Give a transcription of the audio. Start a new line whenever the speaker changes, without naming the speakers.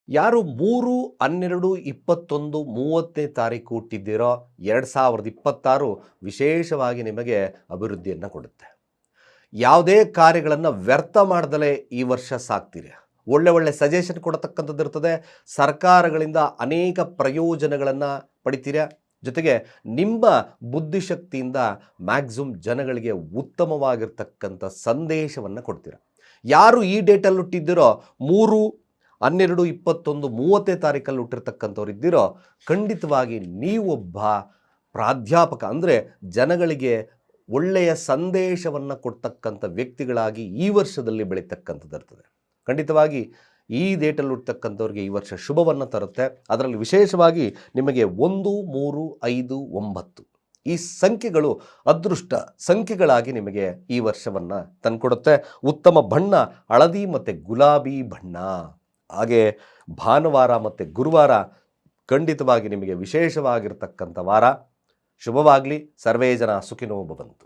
ಯಾರು 3/12/21 ತಾರೀಕು ಹುಟ್ಟಿದ್ದೀರೋ 2026 ವಿಶೇಷವಾಗಿ ನಿಮಗೆ ಅಭಿವೃದ್ಧಿಯನ್ನು ಕೊಡುತ್ತೆ. ಯಾವುದೇ ಕಾರ್ಯಗಳನ್ನು ವ್ಯರ್ಥ ಮಾಡ್ದಲೇ ಈ ವರ್ಷ ಸಾಕ್ತೀರಿ. ಒಳ್ಳೆ ಸಜೆಷನ್ ಕೊಡತಕ್ಕಂಥದ್ದು ಇರ್ತದೆ. ಸರ್ಕಾರಗಳಿಂದ ಅನೇಕ ಪ್ರಯೋಜನಗಳನ್ನು ಪಡಿತೀರಾ. ಜೊತೆಗೆ ನಿಮ್ಮ ಬುದ್ಧಿಶಕ್ತಿಯಿಂದ ಮ್ಯಾಕ್ಸಿಮಮ್ ಜನಗಳಿಗೆ ಉತ್ತಮವಾಗಿರ್ತಕ್ಕಂಥ ಸಂದೇಶವನ್ನು ಕೊಡ್ತೀರಾ. ಯಾರು ಈ ಡೇಟಲ್ಲಿ ಹುಟ್ಟಿದ್ದೀರೋ 3/12/21 ತಾರೀಕಲ್ಲಿ ಹುಟ್ಟಿರ್ತಕ್ಕಂಥವ್ರು ಇದ್ದೀರೋ, ಖಂಡಿತವಾಗಿ ನೀವೊಬ್ಬ ಪ್ರಾಧ್ಯಾಪಕ ಅಂದರೆ ಜನಗಳಿಗೆ ಒಳ್ಳೆಯ ಸಂದೇಶವನ್ನು ಕೊಡ್ತಕ್ಕಂಥ ವ್ಯಕ್ತಿಗಳಾಗಿ ಈ ವರ್ಷದಲ್ಲಿ ಬೆಳೀತಕ್ಕಂಥದ್ದು ಇರ್ತದೆ. ಖಂಡಿತವಾಗಿ ಈ ಡೇಟಲ್ಲಿ ಹುಟ್ಟತಕ್ಕಂಥವ್ರಿಗೆ ಈ ವರ್ಷ ಶುಭವನ್ನು ತರುತ್ತೆ. ಅದರಲ್ಲಿ ವಿಶೇಷವಾಗಿ ನಿಮಗೆ 1, 3, 5, 9 ಈ ಸಂಖ್ಯೆಗಳು ಅದೃಷ್ಟ ಸಂಖ್ಯೆಗಳಾಗಿ ನಿಮಗೆ ಈ ವರ್ಷವನ್ನು ತಂದುಕೊಡುತ್ತೆ. ಉತ್ತಮ ಬಣ್ಣ ಹಳದಿ ಮತ್ತು ಗುಲಾಬಿ ಬಣ್ಣ. ಹಾಗೆ ಭಾನುವಾರ ಮತ್ತು ಗುರುವಾರ ಖಂಡಿತವಾಗಿ ನಿಮಗೆ ವಿಶೇಷವಾಗಿರ್ತಕ್ಕಂಥ ವಾರ. ಶುಭವಾಗಲಿ. ಸರ್ವೇ ಜನ ಸುಖಿನೋ ಭವಂತು.